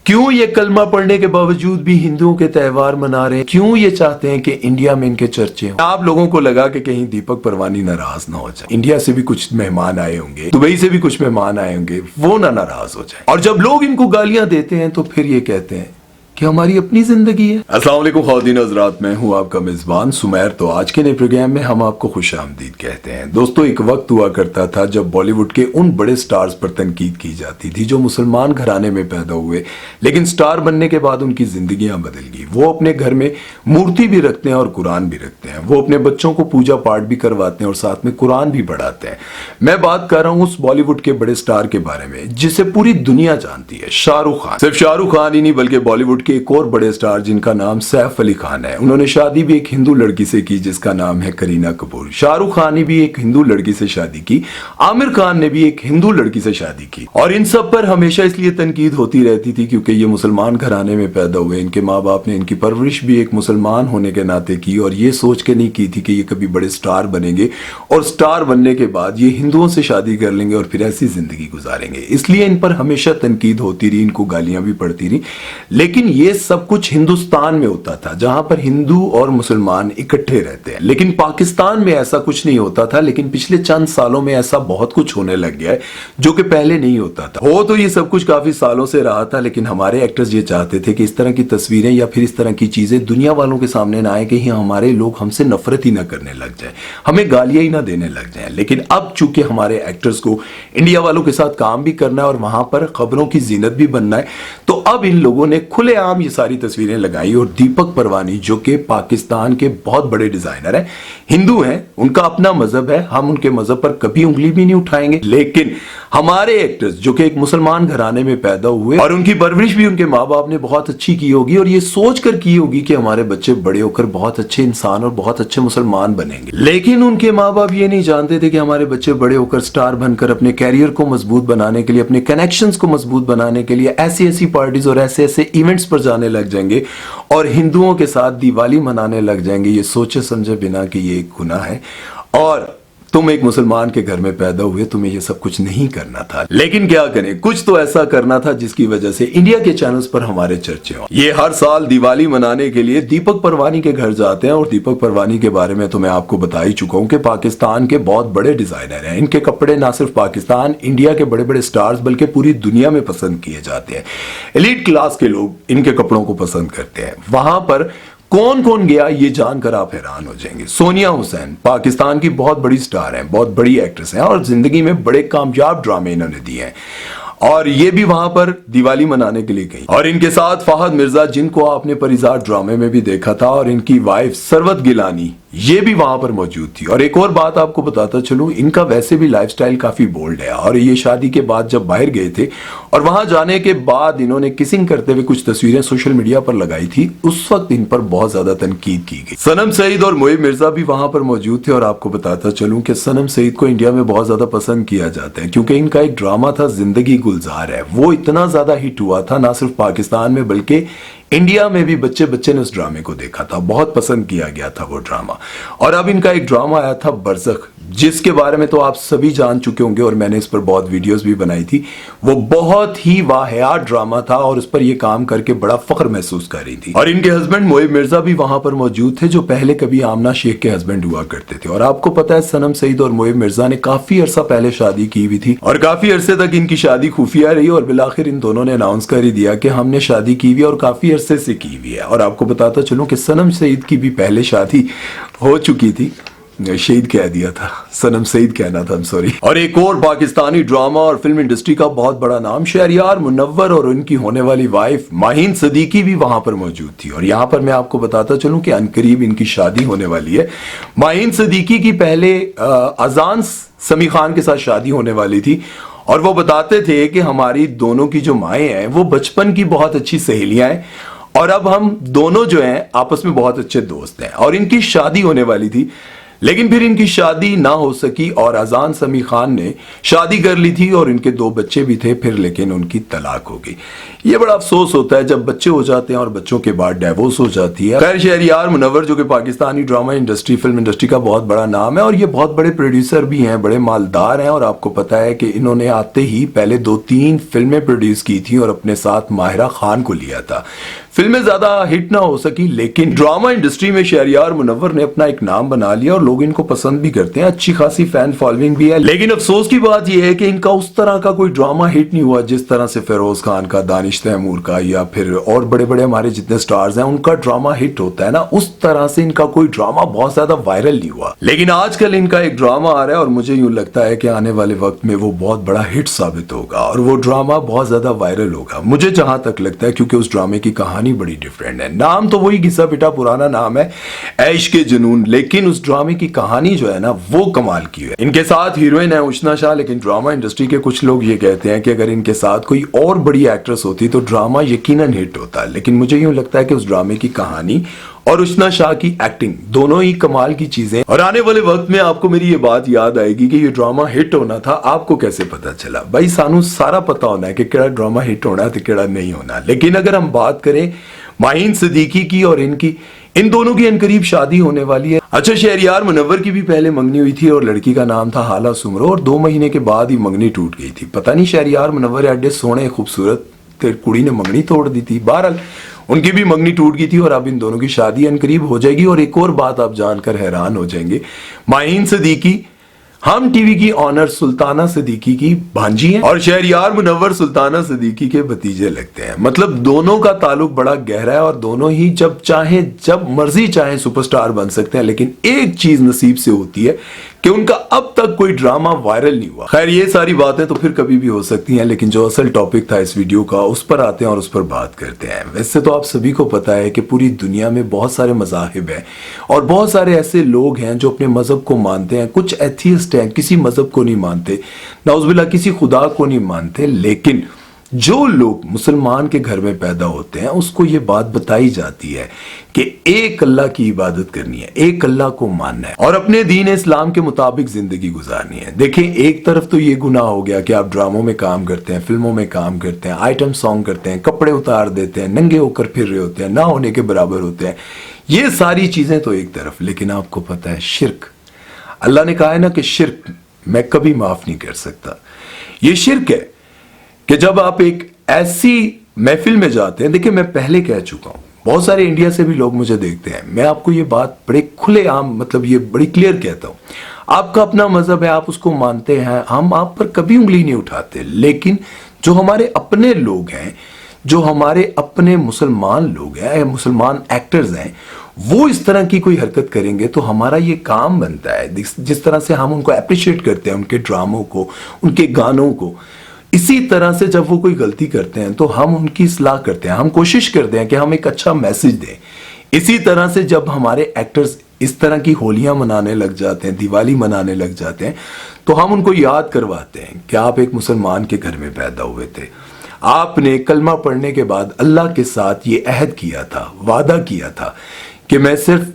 क्यों ये कलमा पढ़ने के बावजूद भी हिंदुओं के त्योहार मना रहे हैं? क्यों ये चाहते हैं कि इंडिया में इनके चर्चे हों? आप लोगों को लगा कि कहीं दीपक परवानी नाराज ना हो जाए, इंडिया से भी कुछ मेहमान आए होंगे, दुबई से भी कुछ मेहमान आए होंगे, वो ना नाराज हो जाए। और जब लोग इनको गालियां देते हैं तो फिर ये कहते हैं कि हमारी अपनी जिंदगी है। अस्सलाम वालेकुम ख़वातीन हज़रात, मैं हूं आपका मेज़बान सुमैर। तो आज के नए प्रोग्राम में हम आपको खुशामदीद कहते हैं। दोस्तों, एक वक्त हुआ करता था जब बॉलीवुड के उन बड़े स्टार्स पर तनकीद की जाती थी जो मुसलमान घराने में पैदा हुए, लेकिन स्टार बनने के बाद उनकी जिंदगियां बदल गई। वो अपने घर में मूर्ति भी रखते हैं और कुरान भी रखते हैं। वो अपने बच्चों को पूजा पाठ भी करवाते हैं और साथ में कुरान भी पढ़ाते हैं। मैं बात कर रहा हूं उस बॉलीवुड के बड़े स्टार के बारे में जिसे पूरी दुनिया जानती है, शाहरुख खान। सिर्फ शाहरुख खान ही नहीं बल्कि बॉलीवुड के एक और बड़े स्टार जिनका नाम सैफ अली खान है। उन्होंने शादी भी एक हिंदू लड़की से की जिसका नाम है करीना कपूर। शाहरुख खान ने भी एक हिंदू लड़की से शादी की, आमिर खान ने भी एक हिंदू लड़की से शादी की। और इन सब पर हमेशा इसलिए तनकीद होती रहती थी क्योंकि ये मुसलमान घराने में पैदा हुए। इनके माँ बाप ने इनकी परवरिश भी एक मुसलमान होने के नाते की और ये सोच के नहीं की थी कि ये कभी बड़े स्टार बनेंगे और स्टार बनने के बाद ये हिंदुओं से शादी कर लेंगे और फिर ऐसी जिंदगी गुजारेंगे। इसलिए इन पर हमेशा तनकीद होती रही, इनको गालियां भी पड़ती रही। लेकिन ये सब कुछ हिंदुस्तान में होता था जहां पर हिंदू और मुसलमान इकट्ठे रहते हैं, लेकिन पाकिस्तान में ऐसा कुछ नहीं होता था। लेकिन पिछले चंद सालों में ऐसा बहुत कुछ होने लग गया है जो कि पहले नहीं होता था। हो तो ये सब कुछ काफी सालों से रहा था, लेकिन हमारे एक्टर्स ये चाहते थे कि इस तरह की तस्वीरें या फिर इस तरह की चीजें दुनिया वालों के सामने ना आए कि हमारे लोग हमसे नफरत ही ना करने लग जाए, हमें गालियां ही ना देने लग जाए। लेकिन अब चूंकि हमारे एक्टर्स को इंडिया वालों के साथ काम भी करना है और वहां पर खबरों की जीनत भी बनना है, तो अब इन लोगों ने खुलेआम ये सारी तस्वीरें लगाई। और दीपक परवानी जो कि पाकिस्तान के बहुत बड़े डिजाइनर हैं, हिंदू हैं, उनका अपना मजहब है, हम उनके मजहब पर कभी उंगली भी नहीं उठाएंगे। लेकिन हमारे एक्टर्स जो कि एक मुसलमान घराने में पैदा हुए और उनकी परवरिश भी उनके माँ बाप ने बहुत अच्छी की होगी और ये सोच कर की होगी कि हमारे बच्चे बड़े होकर बहुत अच्छे इंसान और बहुत अच्छे मुसलमान बनेंगे। लेकिन उनके माँ बाप ये नहीं जानते थे कि हमारे बच्चे बड़े होकर स्टार बनकर अपने कैरियर को मजबूत बनाने के लिए, अपने कनेक्शंस को मजबूत बनाने के लिए ऐसी ऐसी पार्टीज और ऐसे ऐसे इवेंट्स पर जाने लग जाएंगे और हिंदुओं के साथ दिवाली मनाने लग जाएंगे, ये सोचे समझे बिना कि ये एक गुनाह है और तुम एक मुसलमान के घर में पैदा हुए, तुम्हें ये सब कुछ नहीं करना था। लेकिन क्या करें, कुछ तो ऐसा करना था जिसकी वजह से इंडिया के चैनल्स पर हमारे चर्चे हों। ये हर साल दिवाली मनाने के लिए दीपक परवानी के घर जाते हैं और दीपक परवानी के बारे में तो मैं आपको बता ही चुका हूं कि पाकिस्तान के बहुत बड़े डिजाइनर हैं। इनके कपड़े ना सिर्फ पाकिस्तान, इंडिया के बड़े बड़े स्टार्स बल्कि पूरी दुनिया में पसंद किए जाते हैं। एलीट क्लास के लोग इनके कपड़ों को पसंद करते हैं। वहां पर कौन कौन गया ये जानकर आप हैरान हो जाएंगे। सोनिया हुसैन पाकिस्तान की बहुत बड़ी स्टार हैं, बहुत बड़ी एक्ट्रेस हैं और जिंदगी में बड़े कामयाब ड्रामे इन्होंने दिए हैं और ये भी वहां पर दिवाली मनाने के लिए गई। और इनके साथ फहद मिर्जा जिनको आपने परिजार ड्रामे में भी देखा था और इनकी वाइफ सरवत गिलानी ये भी वहां पर मौजूद थी। और एक और बात आपको बताता चलूं, इनका वैसे भी लाइफस्टाइल काफी बोल्ड है और ये शादी के बाद जब बाहर गए थे और वहां जाने के बाद इन्होंने किसिंग करते हुए कुछ तस्वीरें सोशल मीडिया पर लगाई थी, उस वक्त इन पर बहुत ज्यादा तनकीद की गई। सनम सईद और मोहिब मिर्जा भी वहां पर मौजूद थे और आपको बताता चलूं कि सनम सईद को इंडिया में बहुत ज्यादा पसंद किया जाता है क्योंकि इनका एक ड्रामा था जिंदगी गुलजार है, वो इतना ज्यादा हिट हुआ था ना सिर्फ पाकिस्तान में बल्कि इंडिया में भी बच्चे बच्चे ने उस ड्रामे को देखा था, बहुत पसंद किया गया था वो ड्रामा। और अब इनका एक ड्रामा आया था बरज़ख, जिसके बारे में तो आप सभी जान चुके होंगे और मैंने इस पर बहुत वीडियोस भी बनाई थी। वो बहुत ही वाहियात ड्रामा था और उस पर ये काम करके बड़ा फख्र महसूस कर रही थी। और इनके हस्बैंड मोहिब मिर्जा भी वहां पर मौजूद थे जो पहले कभी आमना शेख के हस्बैंड हुआ करते थे। और आपको पता है सनम सईद और मोहिब मिर्जा ने काफी अरसा पहले शादी की हुई थी और काफी अरसे तक इनकी शादी खुफिया रही और बिलाखिर इन दोनों ने अनाउंस कर ही दिया कि हमने शादी की हुई और काफी अरसे से की हुई है। और आपको बताता चलूं कि सनम सईद की भी पहले शादी हो चुकी थी, शहीद कह दिया था, सनम सईद कहना था, सॉरी। और एक और पाकिस्तानी ड्रामा और फिल्म इंडस्ट्री का बहुत बड़ा नाम शहरयार मुनव्वर और उनकी होने वाली वाइफ माहीन सदीकी भी वहां पर मौजूद थी। और यहां पर मैं आपको बताता चलूं कि अनकरीब इनकी शादी होने वाली है। माहीन सदीकी की पहले अजान समी खान के साथ शादी होने वाली थी और वो बताते थे कि हमारी दोनों की जो माएँ हैं वो बचपन की बहुत अच्छी सहेलियां हैं और अब हम दोनों जो हैं आपस में बहुत अच्छे दोस्त हैं और इनकी शादी होने वाली थी। लेकिन फिर इनकी शादी ना हो सकी और अजान समी खान ने शादी कर ली थी और इनके 2 बच्चे भी थे, फिर लेकिन उनकी तलाक हो गई। ये बड़ा अफसोस होता है जब बच्चे हो जाते हैं और बच्चों के बाद डिवोर्स हो जाती है। खैर, शहरियार मुनव्वर जो कि Pakistani drama industry, film industry का बहुत बड़ा नाम है और ये बहुत बड़े प्रोड्यूसर भी हैं, बड़े मालदार हैं। और आपको पता है कि इन्होंने आते ही पहले 2-3 फिल्में प्रोड्यूस की थी और अपने साथ माहिरा खान को लिया था। फिल्में ज्यादा हिट ना हो सकी, लेकिन ड्रामा इंडस्ट्री में शहरियार मुनव्वर ने अपना एक नाम बना लिया और लोग इनको पसंद भी करते हैं, अच्छी खासी फैन फॉलोइंग भी है। लेकिन अफसोस की बात यह है कि इनका उस तरह का कोई ड्रामा हिट नहीं हुआ जिस तरह से फिरोज खान का, दानिश तैमूर का या फिर और बड़े बड़े हमारे जितने स्टार्स हैं उनका ड्रामा हिट होता है ना, उस तरह से इनका कोई ड्रामा बहुत ज्यादा वायरल नहीं हुआ। लेकिन आजकल इनका एक ड्रामा आ रहा है और मुझे यूं लगता है कि आने वाले वक्त में वो बहुत बड़ा हिट साबित होगा और वो ड्रामा बहुत ज्यादा वायरल होगा, मुझे जहां तक लगता है, क्योंकि उस ड्रामे की कहानी बड़ी डिफरेंट है। नाम तो वही घिसा पिटा पुराना नाम है, ऐश के जुनून, लेकिन उस ड्रामे की कहानी जो है ना वो कमाल की है। इनके साथ हीरोइन है उषना शाह, लेकिन ड्रामा इंडस्ट्री के कुछ लोग ये कहते हैं कि अगर इनके साथ कोई और बड़ी एक्ट्रेस होती तो ड्रामा यकीनन हिट होता। लेकिन मुझे यूं लगता है कि उस ड्रामे की कहानी और उषना शाह की एक्टिंग दोनों ही कमाल की चीजें। और आने वाले वक्त में आपको मेरी ये बात याद आएगी कि ये ड्रामा हिट होना था, आपको कैसे पता चला? भाई सानू सारा पता होना है कि केड़ा ड्रामा हिट होना है तो केड़ा नहीं होना। लेकिन अगर हम बात करें माहीन सिद्दीकी की और इन दोनों की अनकरीब शादी होने वाली है। अच्छा, शहरियार मुनव्वर की भी पहले मंगनी हुई थी और लड़की का नाम था हाला सुमरो और 2 महीने के बाद ही मंगनी टूट गई थी। पता नहीं शहरियार मुनव्वर एडे सोने खूबसूरत कुड़ी ने मंगनी तोड़ दी थी। बहरहाल उनकी भी मंगनी टूट गई थी और अब इन दोनों की शादी अनकरीब हो जाएगी। और एक और बात आप जानकर हैरान हो जाएंगे, माहीन सिद्दीकी हम टीवी की ऑनर सुल्ताना सिद्दीकी की भांजी हैं और शहरियार मुनव्वर सुल्ताना सिद्दीकी के भतीजे लगते हैं। मतलब दोनों का ताल्लुक बड़ा गहरा है और दोनों ही जब चाहे, जब मर्जी चाहे सुपरस्टार बन सकते हैं। लेकिन एक चीज नसीब से होती है कि उनका अब तक कोई ड्रामा वायरल नहीं हुआ। खैर, ये सारी बातें तो फिर कभी भी हो सकती हैं, लेकिन जो असल टॉपिक था इस वीडियो का उस पर आते हैं और उस पर बात करते हैं। वैसे तो आप सभी को पता है कि पूरी दुनिया में बहुत सारे मज़ाहिब हैं और बहुत सारे ऐसे लोग हैं जो अपने मजहब को मानते हैं। कुछ एथियस्ट हैं, किसी मजहब को नहीं मानते, नाउज़ुबिल्लाह किसी खुदा को नहीं मानते। लेकिन जो लोग मुसलमान के घर में पैदा होते हैं उसको ये बात बताई जाती है कि एक अल्लाह की इबादत करनी है, एक अल्लाह को मानना है और अपने दीन इस्लाम के मुताबिक जिंदगी गुजारनी है। देखें, एक तरफ तो ये गुनाह हो गया कि आप ड्रामों में काम करते हैं, फिल्मों में काम करते हैं, आइटम सॉन्ग करते हैं, कपड़े उतार देते हैं, नंगे होकर फिर रहे होते हैं, ना होने के बराबर होते हैं। ये सारी चीजें तो एक तरफ, लेकिन आपको पता है शिर्क, अल्लाह ने कहा है ना कि शिर्क मैं कभी माफ नहीं कर सकता। ये शिर्क है कि जब आप एक ऐसी महफिल में जाते हैं, देखिए मैं पहले कह चुका हूं, बहुत सारे इंडिया से भी लोग मुझे देखते हैं, मैं आपको ये बात बड़े खुलेआम, मतलब ये बड़ी क्लियर कहता हूं, आपका अपना मजहब है, आप उसको मानते हैं, हम आप पर कभी उंगली नहीं उठाते। लेकिन जो हमारे अपने लोग हैं, जो हमारे अपने मुसलमान लोग हैं, मुसलमान एक्टर्स हैं, वो इस तरह की कोई हरकत करेंगे तो हमारा ये काम बनता है, जिस तरह से हम उनको अप्रिशिएट करते हैं, उनके ड्रामों को, उनके गानों को, इसी तरह से जब वो कोई गलती करते हैं तो हम उनकी इस्लाह करते हैं, हम कोशिश करते हैं कि हम एक अच्छा मैसेज दें। इसी तरह से जब हमारे एक्टर्स इस तरह की होलियां मनाने लग जाते हैं, दिवाली मनाने लग जाते हैं, तो हम उनको याद करवाते हैं कि आप एक मुसलमान के घर में पैदा हुए थे, आपने कलमा पढ़ने के बाद अल्लाह के साथ ये अहद किया था, वादा किया था कि मैं सिर्फ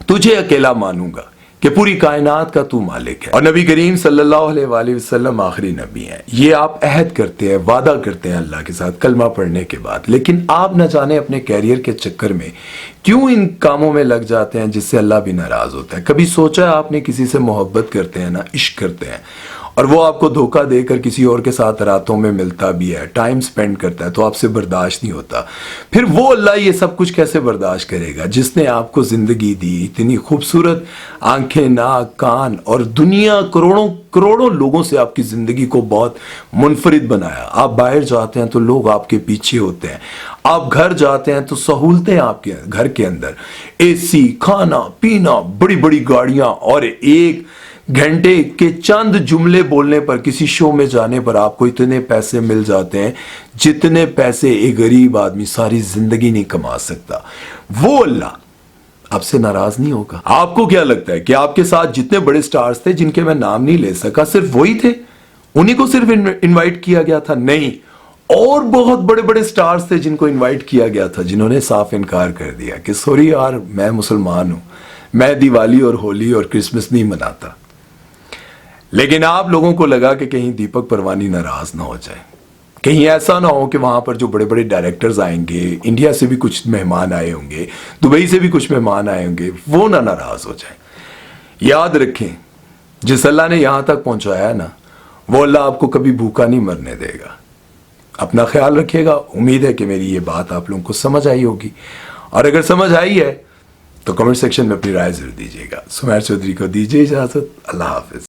तुझे अकेला मानूंगा, कि पूरी कायनात का तू मालिक है और नबी करीम सल्लल्लाहु अलैहि वसल्लम आखिरी नबी हैं। ये आप अहद करते हैं, वादा करते हैं अल्लाह के साथ कलमा पढ़ने के बाद। लेकिन आप न जाने अपने कैरियर के चक्कर में क्यों इन कामों में लग जाते हैं जिससे अल्लाह भी नाराज होता है। कभी सोचा है आपने किसी से मोहब्बत करते हैं ना, इश्क करते हैं, और वो आपको धोखा देकर किसी और के साथ रातों में मिलता भी है, टाइम स्पेंड करता है, तो आपसे बर्दाश्त नहीं होता। फिर वो अल्लाह ये सब कुछ कैसे बर्दाश्त करेगा जिसने आपको जिंदगी दी, इतनी खूबसूरत आंखें, नाक, कान और दुनिया करोड़ों करोड़ों लोगों से आपकी जिंदगी को बहुत मुनफरिद बनाया। आप बाहर जाते हैं तो लोग आपके पीछे होते हैं, आप घर जाते हैं तो सहूलतें आपके घर के अंदर, एसी, खाना पीना, बड़ी बड़ी गाड़ियां, और 1 घंटे के चंद जुमले बोलने पर, किसी शो में जाने पर आपको इतने पैसे मिल जाते हैं जितने पैसे एक गरीब आदमी सारी जिंदगी नहीं कमा सकता। वो अल्लाह आपसे नाराज नहीं होगा। आपको क्या लगता है कि आपके साथ जितने बड़े स्टार्स थे जिनके मैं नाम नहीं ले सका, सिर्फ वही थे, उन्हीं को सिर्फ इनवाइट किया गया था? नहीं, और बहुत बड़े बड़े स्टार्स थे जिनको इनवाइट किया गया था, जिन्होंने साफ इनकार कर दिया कि सॉरी यार मैं मुसलमान हूं, میں دیوالی اور ہولی اور کرسمس نہیں مناتا، لیکن آپ لوگوں کو لگا کہ کہیں دیپک پروانی ناراض نہ ہو جائے، کہیں ایسا نہ ہو کہ وہاں پر جو بڑے بڑے ڈائریکٹرز آئیں گے، انڈیا سے بھی کچھ مہمان آئے ہوں گے، دبئی سے بھی کچھ مہمان آئے ہوں گے، وہ نہ ناراض ہو جائیں۔ یاد رکھیں، جس اللہ نے یہاں تک پہنچایا نا، وہ اللہ آپ کو کبھی بھوکا نہیں مرنے دے گا۔ اپنا خیال رکھیے گا۔ امید ہے کہ میری یہ بات آپ لوگوں کو سمجھ آئی ہوگی، اور اگر سمجھ آئی ہے تو کمنٹ سیکشن میں اپنی رائے ضرور دیجیے گا۔ سمیر چودھری کو دیجیے اجازت۔ اللہ حافظ۔